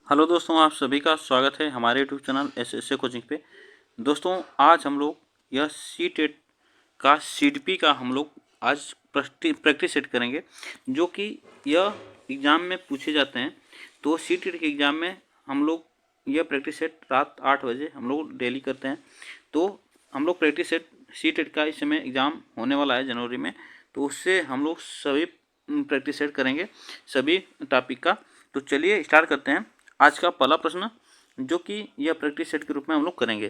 Hello दोस्तों, आप सभी का स्वागत है हमारे यूट्यूब चैनल एस कोचिंग पे। दोस्तों, आज हम लोग यह सी टेट का सीडपी का हम लोग आज प्रैक्टिस सेट करेंगे, जो कि यह एग्ज़ाम में पूछे जाते हैं। तो सी टेट के एग्ज़ाम में हम लोग यह प्रैक्टिस सेट रात 8 बजे हम लोग डेली करते हैं। तो हम लोग प्रैक्टिस सेट सी टेट का इस समय एग्ज़ाम होने वाला है जनवरी में, तो उससे हम लोग सभी प्रैक्टिस सेट करेंगे सभी टॉपिक का। तो चलिए स्टार्ट करते हैं। आज का पहला प्रश्न, जो कि यह प्रैक्टिस सेट के रूप में हम लोग करेंगे।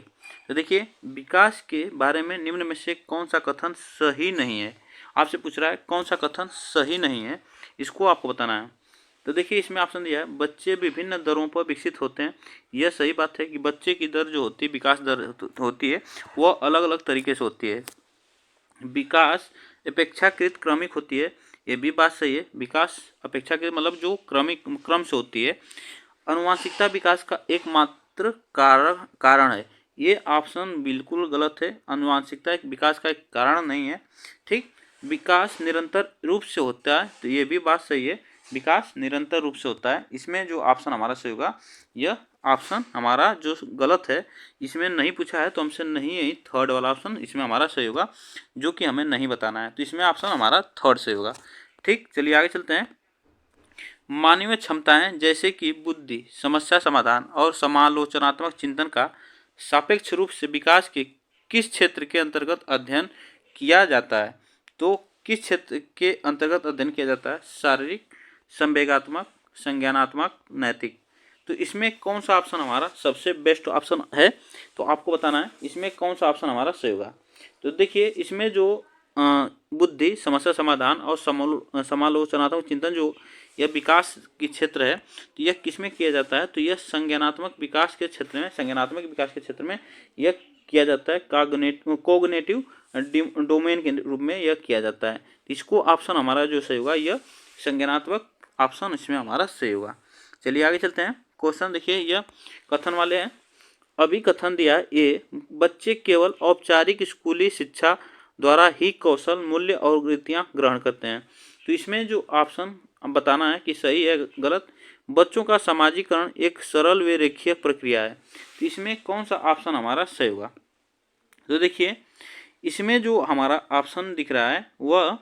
तो देखिए, विकास के बारे में निम्न में से कौन सा कथन सही नहीं है। आपसे पूछ रहा है कौन सा कथन सही नहीं है, इसको आपको बताना है। तो देखिए, इसमें ऑप्शन दिया है, बच्चे विभिन्न दरों पर विकसित होते हैं। यह सही बात है कि बच्चे की दर जो होती है, विकास दर होती है, वह अलग अलग तरीके से होती है। विकास अपेक्षाकृत क्रमिक होती है, ये भी बात सही है। विकास अपेक्षाकृत मतलब जो क्रम से होती है। अनुवांशिकता विकास का एकमात्र कारण है, ये ऑप्शन बिल्कुल गलत है। अनुवांशिकता एक विकास का एक कारण नहीं है। ठीक, विकास निरंतर रूप से होता है, तो ये भी बात सही है, विकास निरंतर रूप से होता है। इसमें जो ऑप्शन हमारा सही होगा, यह ऑप्शन हमारा जो गलत है, इसमें नहीं पूछा है तो हमसे नहीं है, थर्ड वाला ऑप्शन इसमें हमारा सही होगा, जो कि हमें नहीं बताना है। तो इसमें ऑप्शन हमारा थर्ड सही होगा। ठीक, चलिए आगे चलते हैं। मानवीय क्षमताएं जैसे कि बुद्धि, समस्या समाधान और समालोचनात्मक चिंतन का सापेक्ष रूप से विकास के किस क्षेत्र के अंतर्गत अध्ययन किया जाता है। तो किस क्षेत्र के अंतर्गत अध्ययन किया जाता है? शारीरिक, संवेगात्मक, संज्ञानात्मक, नैतिक। तो इसमें कौन सा ऑप्शन हमारा सबसे बेस्ट ऑप्शन है, तो आपको बताना है इसमें कौन सा ऑप्शन हमारा सही होगा। तो देखिए, इसमें जो बुद्धि, समस्या समाधान और समालोचनात्मक चिंतन जो यह विकास की क्षेत्र है, तो यह किस में किया जाता है? तो यह संज्ञानात्मक विकास के क्षेत्र में, संज्ञानात्मक विकास के क्षेत्र में यह किया जाता है। कोग्निटिव डोमेन के रूप में यह किया जाता है। इसको ऑप्शन हमारा जो सही होगा, यह संज्ञानात्मक ऑप्शन इसमें हमारा सही होगा। चलिए आगे चलते हैं। क्वेश्चन देखिए, यह कथन वाले हैं। अभी कथन दिया है, ये बच्चे केवल औपचारिक स्कूली शिक्षा द्वारा ही कौशल, मूल्य और वृत्तियां ग्रहण करते हैं। तो इसमें जो ऑप्शन बताना है कि सही है गलत। बच्चों का सामाजिकरण एक सरल व रेखीय प्रक्रिया है। तो इसमें कौन सा ऑप्शन हमारा सही होगा? तो देखिए, इसमें जो हमारा ऑप्शन दिख रहा है, वह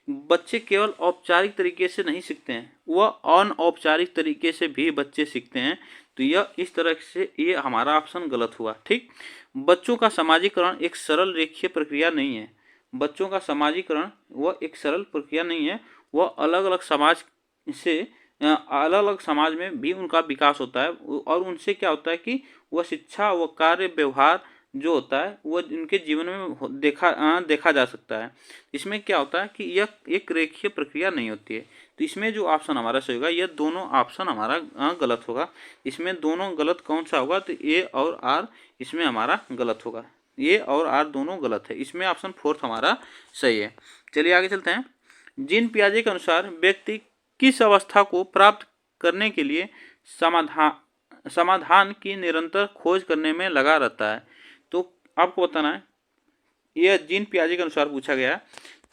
बच्चे केवल औपचारिक तरीके से नहीं सीखते हैं, वह अनौपचारिक तरीके से भी बच्चे सीखते हैं। तो यह इस तरह से ये हमारा ऑप्शन गलत हुआ। ठीक, बच्चों का सामाजिकरण एक सरल रेखीय प्रक्रिया नहीं है। बच्चों का सामाजिकरण वह एक सरल प्रक्रिया नहीं है, वह अलग अलग समाज से अलग अलग समाज में भी उनका विकास होता है, और उनसे क्या होता है कि वह शिक्षा, वह कार्य, व्यवहार जो होता है वह इनके जीवन में देखा जा सकता है। इसमें क्या होता है कि यह एक रेखीय प्रक्रिया नहीं होती है। तो इसमें जो ऑप्शन हमारा सही होगा, यह दोनों ऑप्शन हमारा गलत होगा। इसमें दोनों गलत कौन सा होगा? तो ए और आर इसमें हमारा गलत होगा। ए और आर दोनों गलत है। इसमें ऑप्शन फोर्थ हमारा सही है। चलिए आगे चलते हैं। जीन पियाजे के अनुसार व्यक्ति किस अवस्था को प्राप्त करने के लिए समाधान की निरंतर खोज करने में लगा रहता है। तो आपको बताना है, यह जीन पियाजे के अनुसार पूछा गया।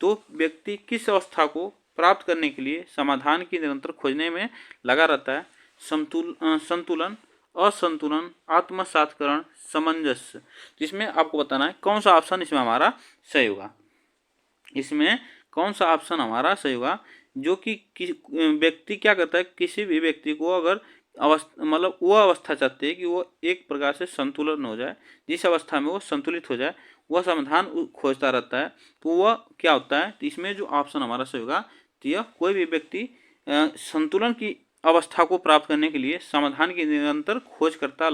तो व्यक्ति किस अवस्था को प्राप्त करने के लिए समाधान की निरंतर खोजने में लगा रहता है? संतुलन, असंतुलन, आत्मसातकरण, सामंजस्य। तो इसमें आपको बताना है कौन सा ऑप्शन इसमें हमारा सही होगा। इसमें कौन सा ऑप्शन हमारा सही होगा? जो कि व्यक्ति क्या करता है, किसी भी व्यक्ति को अगर अवस्था मतलब वह अवस्था चाहते हैं कि वो एक प्रकार से संतुलन हो जाए, जिस अवस्था में वो संतुलित हो जाए, वह समाधान खोजता रहता है। तो वह क्या होता है? तो इसमें जो ऑप्शन हमारा सही होगा, तो यह कोई भी व्यक्ति संतुलन की अवस्था को प्राप्त करने के लिए समाधान की निरंतर खोज करता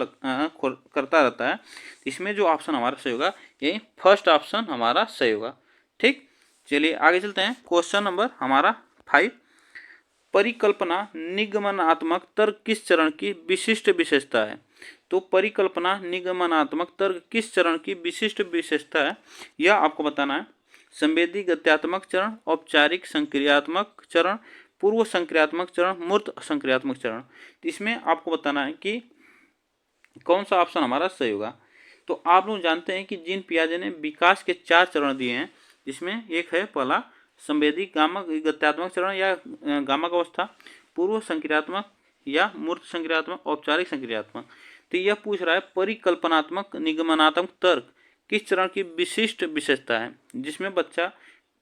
रहता है। इसमें जो ऑप्शन हमारा सही होगा, यही फर्स्ट ऑप्शन हमारा सही होगा। ठीक, चलिए आगे चलते हैं। क्वेश्चन नंबर हमारा 5, परिकल्पना निगमनात्मक तर्क किस चरण की विशिष्ट विशेषता है? तो परिकल्पना निगमनात्मक तर्क किस चरण की विशिष्ट विशेषता है, यह आपको बताना है। संवेदी गत्यात्मक चरण, औपचारिक संक्रियात्मक चरण, पूर्व संक्रियात्मक चरण, मूर्त संक्रियात्मक चरण। इसमें आपको बताना है कि कौन सा ऑप्शन हमारा सही होगा। तो आप लोग जानते हैं कि जीन पियाजे ने विकास के 4 चरण दिए हैं, जिसमें एक है पहला संवेदी गामक गत्यात्मक चरण या गामक अवस्था, पूर्व संक्रियात्मक या मूर्त संक्रियात्मक, औपचारिक संक्रियात्मक। तो यह पूछ रहा है परिकल्पनात्मक निगमनात्मक तर्क किस चरण की विशिष्ट विशेषता है, जिसमें बच्चा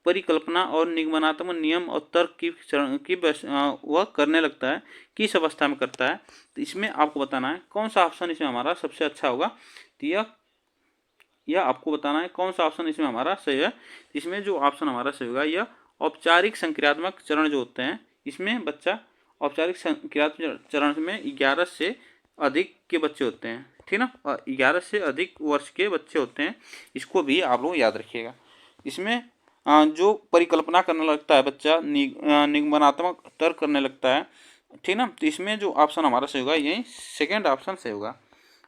परिकल्पना और निगमनात्मक नियम और तर्क की चरण की वह करने लगता है, किस अवस्था में करता है। तो इसमें आपको बताना है कौन सा ऑप्शन इसमें हमारा सबसे अच्छा होगा। तो यह आपको बताना है कौन सा ऑप्शन इसमें हमारा सही है। इसमें जो ऑप्शन हमारा सही होगा यह औपचारिक संक्रियात्मक चरण जो होते हैं, इसमें बच्चा औपचारिक संक्रियात्मक चरण में 11 से अधिक के बच्चे होते हैं, ठीक ना, 11 से अधिक वर्ष के बच्चे होते हैं। इसको भी आप लोग याद रखिएगा। इसमें जो परिकल्पना करने लगता है बच्चा, निगमनात्मक तर्क करने लगता है, ठीक ना, तो इसमें जो ऑप्शन हमारा सही होगा यही सेकेंड ऑप्शन सही होगा।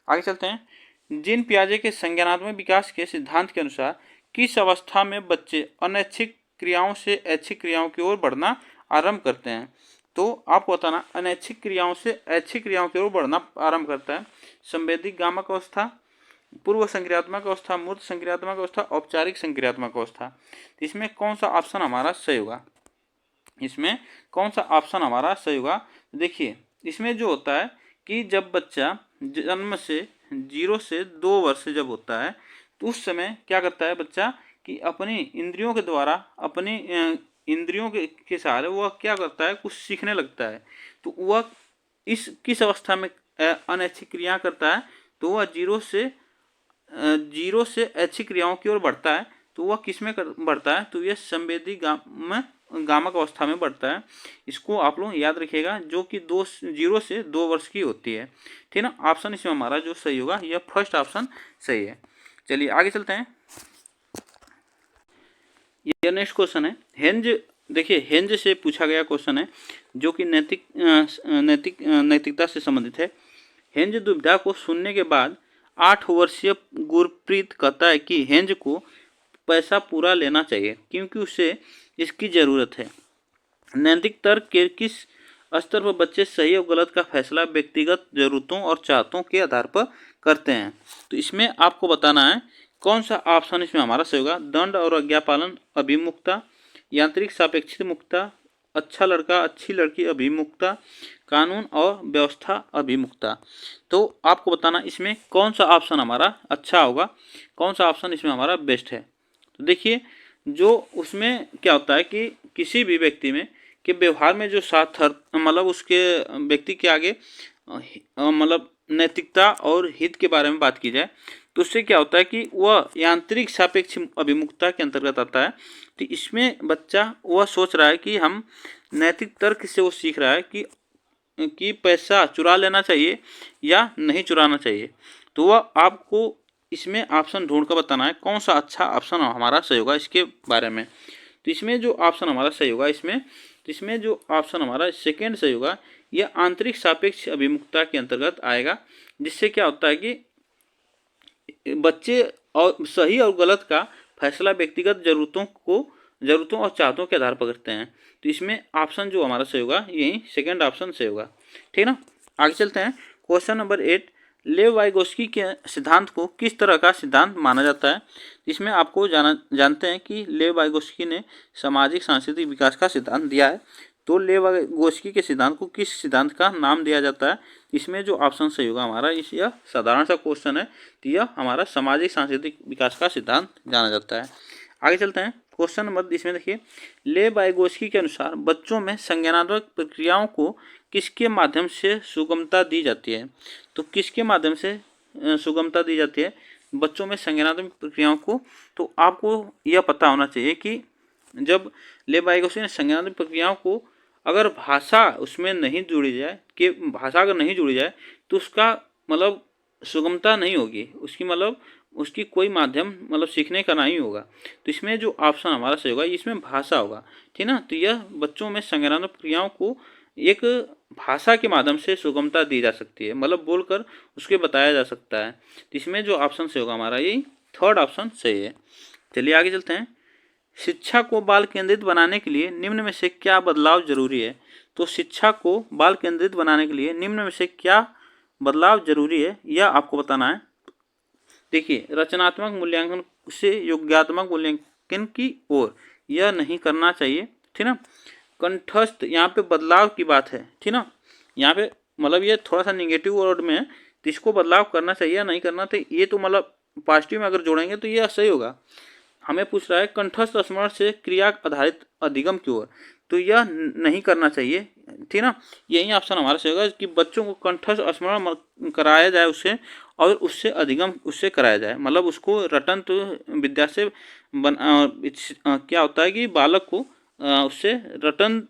आगे चलते हैं। जीन पियाजे के संज्ञानात्मक विकास के सिद्धांत के अनुसार किस अवस्था में बच्चे अनैच्छिक क्रियाओं से ऐच्छिक क्रियाओं की ओर बढ़ना आरंभ करते हैं। तो आपको बताना अनैच्छिक क्रियाओं से ऐच्छिक क्रियाओं की ओर बढ़ना आरंभ करता है संवेदी गामक अवस्था, पूर्व संक्रियात्मक अवस्था, मूर्त संक्रियात्मक अवस्था, औपचारिक संक्रियात्मक अवस्था। तो इसमें कौन सा ऑप्शन हमारा सही होगा, इसमें कौन सा ऑप्शन हमारा सही होगा। देखिए इसमें जो होता है कि जब बच्चा जन्म से 0 से 2 वर्ष जब होता है तो उस समय क्या करता है बच्चा कि अपनी इंद्रियों के द्वारा, अपनी इंद्रियों के सहारे वह क्या करता है, कुछ सीखने लगता है। तो वह इस किस अवस्था में अनैच्छिक क्रिया करता है, तो वह 0 से ऐच्छिक क्रियाओं की ओर बढ़ता है। तो वह किस में बढ़ता है, तो यह संवेदी गामक अवस्था में बढ़ता है। इसको आप लोग याद रखिएगा, जो कि 0 से 2 वर्ष की होती है, ठीक ना। ऑप्शन इसमें हमारा जो सही होगा यह फर्स्ट ऑप्शन सही है। चलिए आगे चलते हैं। यह नेक्स्ट क्वेश्चन है हेंज। देखिए हेंज से पूछा गया क्वेश्चन है जो कि नैतिकता से संबंधित है। हेंज दुविधा को सुनने के बाद 8 वर्षीय गुरप्रीत कहता है कि हेंज को पैसा पूरा लेना चाहिए क्योंकि उसे इसकी ज़रूरत है। नैतिक तर्क के किस स्तर पर बच्चे सही और गलत का फैसला व्यक्तिगत जरूरतों और चाहतों के आधार पर करते हैं। तो इसमें आपको बताना है कौन सा ऑप्शन इसमें हमारा सही होगा। दंड और आज्ञापालन अभिमुखता, यांत्रिक सापेक्षिक मुक्ता, अच्छा लड़का अच्छी लड़की अभिमुखता, कानून और व्यवस्था अभिमुखता। तो आपको बताना इसमें कौन सा ऑप्शन हमारा अच्छा होगा, कौन सा ऑप्शन इसमें हमारा बेस्ट है। तो देखिए जो उसमें क्या होता है कि किसी भी व्यक्ति में के व्यवहार में जो साथ मतलब उसके व्यक्ति के आगे मतलब नैतिकता और हित के बारे में बात की जाए तो उससे क्या होता है कि वह यांत्रिक सापेक्ष अभिमुखता के अंतर्गत आता है। तो इसमें बच्चा वह सोच रहा है कि हम नैतिक तर्क से वो सीख रहा है कि पैसा चुरा लेना चाहिए या नहीं चुराना चाहिए। तो वह आपको इसमें ऑप्शन ढूंढ कर बताना है कौन सा अच्छा ऑप्शन हमारा सही होगा इसके बारे में। तो इसमें जो ऑप्शन हमारा सही होगा इसमें जो ऑप्शन हमारा सेकेंड सही होगा यह आंतरिक सापेक्ष अभिमुखता के अंतर्गत आएगा, जिससे क्या होता है कि बच्चे और सही और गलत का फैसला व्यक्तिगत जरूरतों और चाहतों के आधार पर करते हैं। तो इसमें ऑप्शन जो हमारा सही होगा यही सेकेंड ऑप्शन सही होगा, ठीक ना। आगे चलते हैं। क्वेश्चन नंबर 8, लेव वाइगोस्की के सिद्धांत को किस तरह का सिद्धांत माना जाता है। इसमें आपको जानते हैं कि लेव वाइगोस्की ने सामाजिक सांस्कृतिक विकास का सिद्धांत दिया है। तो लेव वाइगोस्की के सिद्धांत को किस सिद्धांत का नाम दिया जाता है। इसमें जो ऑप्शन सही होगा हमारा यह साधारण सा क्वेश्चन है, तो यह हमारा सामाजिक सांस्कृतिक विकास का सिद्धांत जाना जाता है। आगे चलते हैं। क्वेश्चन नंबर इसमें देखिए, लेव वाइगोस्की के अनुसार बच्चों में संज्ञानात्मक प्रक्रियाओं को किसके माध्यम से सुगमता दी जाती है। तो किसके माध्यम से सुगमता दी जाती है बच्चों में संज्ञानात्मक प्रक्रियाओं को। तो आपको यह पता होना चाहिए कि जब लेव वाइगोस्की ने संज्ञानात्मक प्रक्रियाओं को अगर भाषा उसमें नहीं जुड़ी जाए कि भाषा अगर नहीं जुड़ी जाए तो उसका मतलब सुगमता नहीं होगी, उसकी मतलब उसकी कोई माध्यम मतलब सीखने का नहीं होगा। तो इसमें जो ऑप्शन हमारा सही होगा इसमें भाषा होगा, ठीक ना। तो यह बच्चों में संज्ञानात्मक प्रक्रियाओं को एक भाषा के माध्यम से सुगमता दी जा सकती है, मतलब बोलकर उसके बताया जा सकता है। तो इसमें जो ऑप्शन सही होगा हमारा यही थर्ड ऑप्शन सही है। चलिए आगे चलते हैं। शिक्षा को बाल केंद्रित बनाने के लिए निम्न में से क्या बदलाव जरूरी है। तो शिक्षा को बाल केंद्रित बनाने के लिए निम्न में से क्या बदलाव जरूरी है यह आपको बताना है। देखिए रचनात्मक मूल्यांकन से योग्यात्मक मूल्यांकन की ओर यह नहीं करना चाहिए, ठीक ना। कंठस्थ यहाँ पे बदलाव की बात है, ठीक ना। यहाँ पे मतलब ये थोड़ा सा निगेटिव वर्ड में है, तो इसको बदलाव करना चाहिए या नहीं करना, तो ये तो मतलब पॉजिटिव में अगर जोड़ेंगे तो ये सही होगा। हमें पूछ रहा है कंठस्थ स्मरण से क्रिया आधारित अधिगम की ओर, तो यह नहीं करना चाहिए, ठीक ना। यही ऑप्शन हमारा सही होगा कि बच्चों को कंठस्थ स्मरण कराया जाए उससे, और उससे अधिगम उससे कराया जाए, मतलब उसको रटन तो विद्या से क्या होता है कि बालक को उससे रटन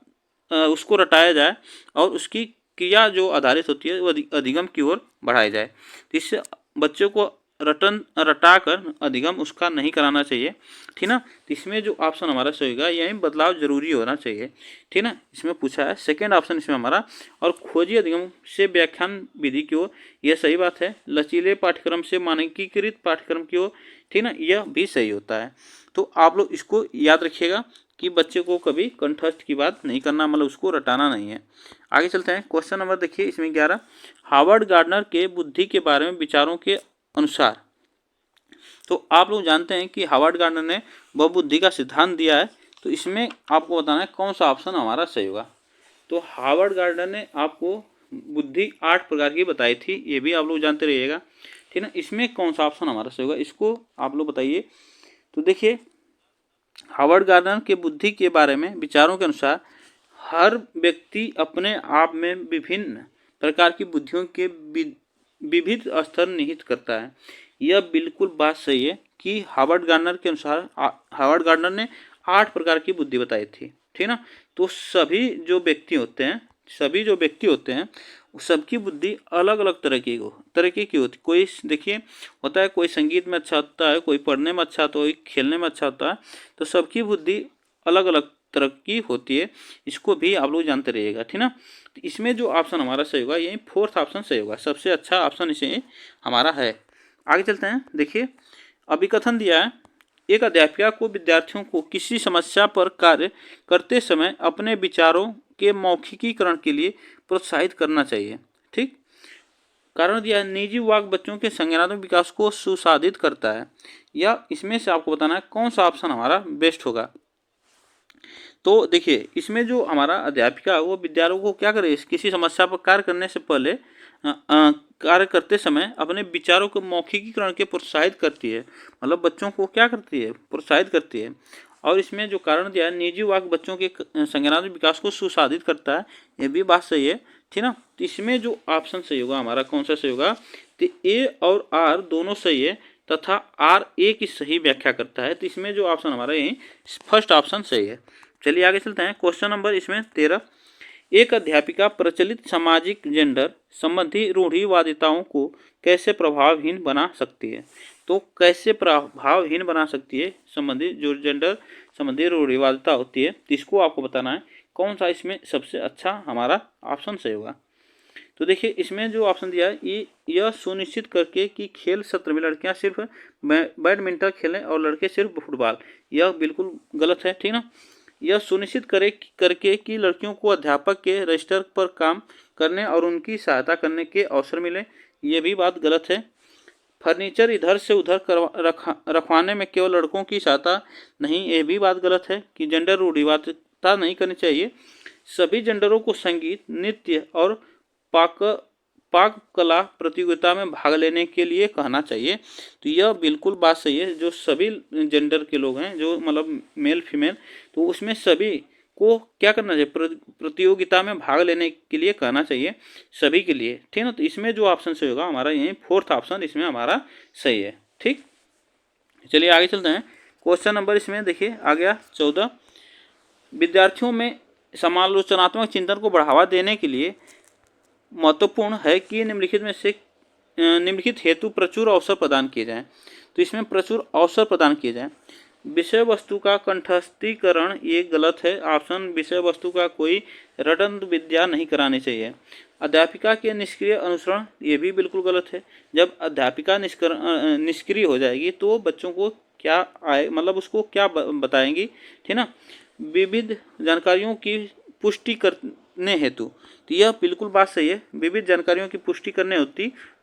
उसको रटाया जाए और उसकी क्रिया जो आधारित होती है वो अधिगम की ओर बढ़ाई जाए। तो इससे बच्चों को रटा कर अधिगम उसका नहीं कराना चाहिए, ठीक ना। तो इसमें जो ऑप्शन हमारा सही होगा, यही बदलाव जरूरी होना चाहिए, ठीक ना। इसमें पूछा है सेकेंड ऑप्शन इसमें हमारा, और खोजी अधिगम से व्याख्यान विधि की ओर, यह सही बात है। लचीले पाठ्यक्रम से मानकीकृत पाठ्यक्रम की ओर, ठीक ना, यह भी सही होता है। तो आप लोग इसको याद रखिएगा कि बच्चे को कभी कंठस्थ की बात नहीं करना, मतलब उसको रटाना नहीं है। आगे चलते हैं, क्वेश्चन नंबर देखिए इसमें 11, हार्वर्ड गार्डनर के बुद्धि के बारे में विचारों के अनुसार। तो आप लोग जानते हैं कि हार्वर्ड गार्डनर ने बहुबुद्धि का सिद्धांत दिया है, तो इसमें आपको बताना है कौन सा ऑप्शन हमारा सही होगा। तो हार्वर्ड गार्डनर ने आपको बुद्धि 8 प्रकार की बताई थी, ये भी आप लोग जानते रहिएगा, ठीक ना। इसमें कौन सा ऑप्शन हमारा सही होगा, इसको आप लोग बताइए। तो देखिए, हार्वर्ड गार्डनर के बुद्धि के बारे में विचारों के अनुसार हर व्यक्ति अपने आप में विभिन्न प्रकार की बुद्धियों के विविध स्तर निहित करता है। यह बिल्कुल बात सही है कि हार्वर्ड गार्डनर के अनुसार हार्वर्ड गार्डनर ने 8 प्रकार की बुद्धि बताई थी, ठीक ना। तो सभी जो व्यक्ति होते हैं सबकी बुद्धि अलग अलग तरह की होती। कोई देखिए होता है, कोई संगीत में अच्छा होता है, कोई पढ़ने में अच्छा होता है, कोई खेलने में अच्छा होता है, तो सबकी बुद्धि अलग अलग तरह की होती है। इसको भी आप लोग जानते रहिएगा, ठीक ना। तो इसमें जो ऑप्शन हमारा सही होगा, यही फोर्थ ऑप्शन सही होगा, सबसे अच्छा ऑप्शन इसे हमारा है। आगे चलते हैं, देखिए अभिकथन दिया है, एक अध्यापिका को विद्यार्थियों को किसी समस्या पर कार्य करते समय अपने विचारों के मौखिकीकरण के लिए प्रोत्साहित करना चाहिए, ठीक। कारण दिया है, निजी वाक बच्चों के संज्ञानात्मक विकास को सुसाधित करता है। या इसमें से आपको बताना है कौन सा ऑप्शन हमारा बेस्ट होगा। तो देखिए, इसमें जो हमारा अध्यापिका है वो विद्यार्थियों को क्या करे, किसी समस्या पर कार्य करने से पहले कार्य करते समय अपने विचारों को मौखिकीकरण के प्रोत्साहित करती है, मतलब बच्चों को क्या करती है, प्रोत्साहित करती है। और इसमें जो कारण दिया है, निजी वाक बच्चों के संज्ञानात्मक विकास को सुसाधित करता है, ये भी बात सही है, ठीक ना। तो इसमें जो ऑप्शन सही होगा हमारा, कौन सा सही होगा, तो ए और आर दोनों सही है, तथा आर ए की सही व्याख्या करता है। तो इसमें जो ऑप्शन हमारा यही फर्स्ट ऑप्शन सही है। चलिए आगे चलते हैं, क्वेश्चन नंबर इसमें 13, एक अध्यापिका प्रचलित सामाजिक जेंडर संबंधी रूढ़िवादिताओं को कैसे प्रभावहीन बना सकती है। तो कैसे प्रभावहीन बना सकती है संबंधी जो जेंडर संबंधी रूढ़िवादिता होती है, इसको आपको बताना है कौन सा इसमें सबसे अच्छा हमारा ऑप्शन सही होगा। तो देखिए, इसमें जो ऑप्शन दिया है, यह सुनिश्चित करके कि खेल सत्र में लड़कियां सिर्फ बैडमिंटन खेलें और लड़के सिर्फ फुटबॉल, यह बिल्कुल गलत है, ठीक ना। यह सुनिश्चित करके कि लड़कियों को अध्यापक के रजिस्टर पर काम करने और उनकी सहायता करने के अवसर मिले, ये भी बात गलत है। फर्नीचर इधर से उधर रखवाने में केवल लड़कों की सहायता नहीं, ये भी बात गलत है कि जेंडर रूढ़िवादिता नहीं करनी चाहिए। सभी जेंडरों को संगीत, नृत्य और पाक कला प्रतियोगिता में भाग लेने के लिए कहना चाहिए। तो यह बिल्कुल बात सही है, जो सभी जेंडर के लोग हैं, जो मतलब मेल फीमेल, तो उसमें सभी को क्या करना चाहिए, प्रतियोगिता में भाग लेने के लिए कहना चाहिए, सभी के लिए, ठीक ना। तो इसमें जो ऑप्शन सही होगा हमारा, यही फोर्थ ऑप्शन इसमें हमारा सही है, ठीक। चलिए आगे चलते हैं, क्वेश्चन नंबर इसमें देखिए आ गया 14, विद्यार्थियों में समालोचनात्मक चिंतन को बढ़ावा देने के लिए महत्वपूर्ण है कि निम्नलिखित हेतु प्रचुर अवसर प्रदान किए जाएं। तो इसमें प्रचुर अवसर प्रदान किए जाएं। विषय वस्तु का कंठस्थीकरण, ये गलत है ऑप्शन, विषय वस्तु का कोई रटन विद्या नहीं करानी चाहिए। अध्यापिका के निष्क्रिय अनुसरण, ये भी बिल्कुल गलत है। जब अध्यापिका निष्क्रिय हो जाएगी तो बच्चों को क्या आए, मतलब उसको क्या बताएंगी, ठीक ना। विविध जानकारियों की पुष्टि करने हेतु, तो यह बिल्कुल बात सही है, विविध जानकारियों की पुष्टि करने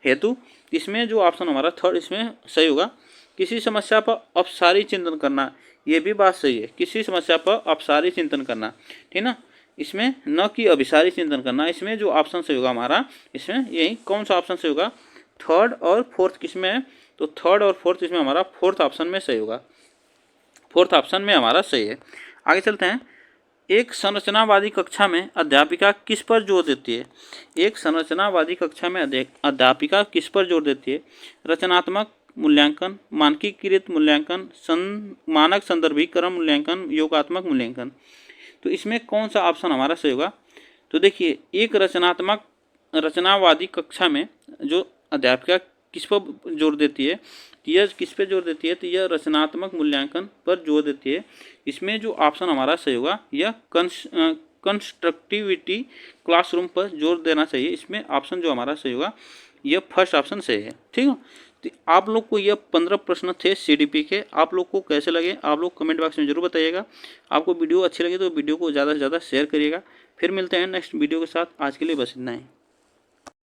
हेतु। इसमें जो ऑप्शन हमारा थर्ड इसमें सही होगा। किसी समस्या पर अपसारी चिंतन करना, ये भी बात सही है, किसी समस्या पर अपसारी चिंतन करना, ठीक ना। इसमें न कि अभिसारी चिंतन करना। इसमें जो ऑप्शन सही होगा हमारा, इसमें यही कौन सा ऑप्शन सही होगा, थर्ड और फोर्थ किसमें है, तो थर्ड और फोर्थ इसमें हमारा फोर्थ ऑप्शन में सही होगा, फोर्थ ऑप्शन में हमारा सही है। आगे चलते हैं। एक संरचनावादी कक्षा में अध्यापिका किस पर जोर देती है। एक संरचनावादी कक्षा में अध्यापिका किस पर जोर देती है, रचनात्मक मूल्यांकन, मानकीकृत मूल्यांकन, मानक संदर्भीकरण मूल्यांकन, योगात्मक मूल्यांकन। तो इसमें कौन सा ऑप्शन हमारा सही होगा, तो देखिए एक रचनावादी कक्षा में जो अध्यापिका किस पर जोर देती है, यह किस पे जोर देती है, तो यह रचनात्मक मूल्यांकन पर जोर देती है। इसमें जो ऑप्शन हमारा सही होगा यह कंस्ट्रक्टिविटी क्लासरूम पर जोर देना चाहिए। इसमें ऑप्शन जो हमारा सही होगा यह फर्स्ट ऑप्शन सही है। ठीक है, तो आप लोग को यह 15 प्रश्न थे सीडीपी के। आप लोग को कैसे लगे आप लोग कमेंट बॉक्स में जरूर बताइएगा। आपको वीडियो अच्छी लगी तो वीडियो को ज़्यादा से ज़्यादा शेयर करिएगा। फिर मिलते हैं नेक्स्ट वीडियो के साथ। आज के लिए बस इतना ही।